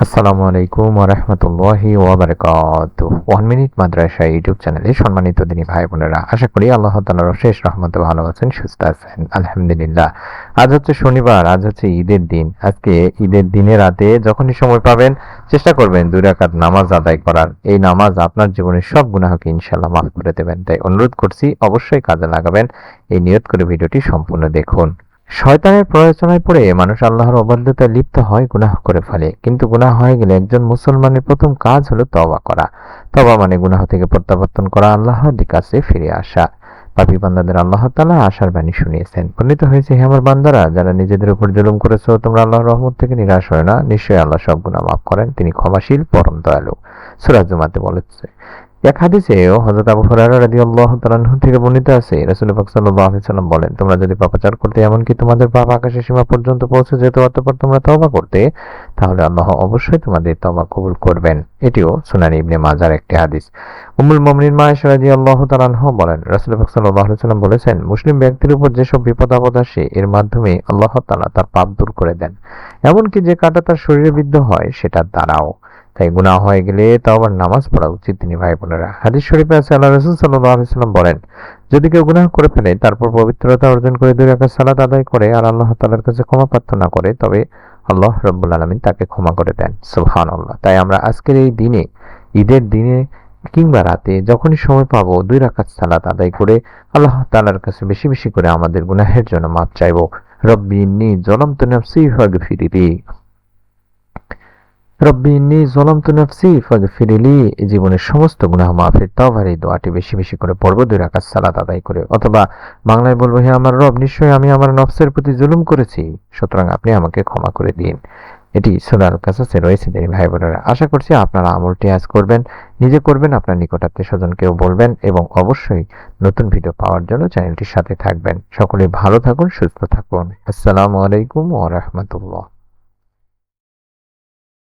আসসালামু আলাইকুম ওয়া রাহমাতুল্লাহি ওয়া বারাকাতুহু। 1 মিনিট মাদ্রাসা ইউটিউব চ্যানেলে সম্মানিত দিনী ভাই বোনেরা, আশা করি আল্লাহ তাআলার অশেষ রহমতে ভালো আছেন, সুস্থ আছেন। আলহামদুলিল্লাহ। আজ হচ্ছে শনিবার, আজ হচ্ছে ঈদের দিন। আজকে ঈদের দিনে রাতে যখনই সময় পাবেন চেষ্টা করবেন 2 রাকাত নামাজ আদায় করার। এই নামাজ আপনার জীবনের সব গুনাহকে ইনশাআল্লাহ মাফ করে দেবেন। তাই অনুরোধ করছি অবশ্যই কাজে লাগাবেন। এই নিয়ত করে ভিডিওটি সম্পূর্ণ দেখুন। শয়তানের প্ররোচনায় পড়ে মানুষ আল্লাহর অবাধ্যতায় লিপ্ত হয়, গুনাহ করে ফেলে। কিন্তু গুনাহ হয়ে গেলে একজন মুসলমানের প্রথম কাজ হলো তওবা করা। তওবা মানে গুনাহ থেকে প্রত্যাবর্তন করা, আল্লাহর কাছে ফিরে আসা। পাপী বান্দাদের আল্লাহ তাআলা আশার বাণী শুনিয়েছেন। বর্ণিত হয়েছে, হে আমার বান্দারা, যারা নিজেদের উপর জুলুম করেছো, তোমরা আল্লাহর রহমত থেকে নিরাশ হয় না। নিশ্চয়ই আল্লাহ সব গুনাহ মাফ করেন, তিনি ক্ষমাশীল, পরম দয়ালু। সূরা জুমাতে বলেছে। এক হাদিসেও হযরত আবু হুরায়রা রাদিয়াল্লাহু তাআলা আনহু থেকে বর্ণিত আছে, রাসূল পাক সাল্লাল্লাহু আলাইহি সাল্লাম বলেন, তোমরা যদি পাপাচার করতে, এমনকি তোমাদের পাপ আকাশের সীমা পর্যন্ত পৌঁছে যেত, অতঃপর তোমরা তওবা করতে, তাহলে আল্লাহ অবশ্যই তোমাদের তওবা কবুল করবেন। এটিও সুনান ইবনে মাজার একটি হাদিস। উম্মুল মুমিনিন মা আয়েশা রাদিয়াল্লাহু তাআলা আনহা বলেন, রাসূল পাক সাল্লাল্লাহু আলাইহি সাল্লাম বলেছেন, মুসলিম ব্যক্তির উপর যেসব বিপদ আপদ আসে, এর মাধ্যমে আল্লাহ তাআলা তার পাপ দূর করে দেন। এমনকি যে কাঁটা তার শরীরে বিদ্ধ হয় সেটার দ্বারাও। তাই গুনাহ হয়ে গেলে তওবার নামাজ পড়া উচিত তিনি ভাই বোনেরা। হাদিস শরীফে আছে, আল্লাহ রাসূল সাল্লাল্লাহু আলাইহি সাল্লাম বলেন, যদি কেউ গুনাহ করে ফেলে, তারপর পবিত্রতা অর্জন করে 2 রাকাত সালাত আদায় করে আর আল্লাহ তাআলার কাছে ক্ষমা প্রার্থনা করে, তবে আল্লাহ রাব্বুল আলামিন তাকে ক্ষমা করে দেন। সুবহানাল্লাহ। তাই আমরা আজকের এই দিনে, ঈদের দিনে কিংবা রাতে যখনই সময় পাবো 2 রাকাত সালাত আদায় করে আল্লাহ তাআলার কাছে বেশি বেশি করে আমাদের গুনাহের জন্য মাফ চাইবো। রব্বি ইন্নী যালামতু নাফসি ফাগফিরলি, রব্বি ইন্নী যালামতু নাফসি ফাগফিরলি। এই জীবনের সমস্ত গুনাহ মাফের তাওবার এই দোয়াটি বেশি বেশি করে পড়ব 2 রাকাত সালাত আদায় করে। অথবা বাংলায় বলবো, হে আমার রব, নিশ্চয়ই আমি আমার নফসের প্রতি জুলুম করেছি, সুতরাং আপনি আমাকে ক্ষমা করে দিন। এটি সূরা আল কাসাসে রয়েছে দিনী ভাই বোনেরা। আশা করছি আপনারা আমলটি আজ করবেন, নিজে করবেন, আপনার নিকট আত্মীয় স্বজনকেও বলবেন এবং অবশ্যই নতুন ভিডিও পাওয়ার জন্য চ্যানেলটির সাথে থাকবেন। সকলে ভালো থাকুন, সুস্থ থাকুন। আসসালামু আলাইকুম ওয়া রাহমাতুল্লাহ।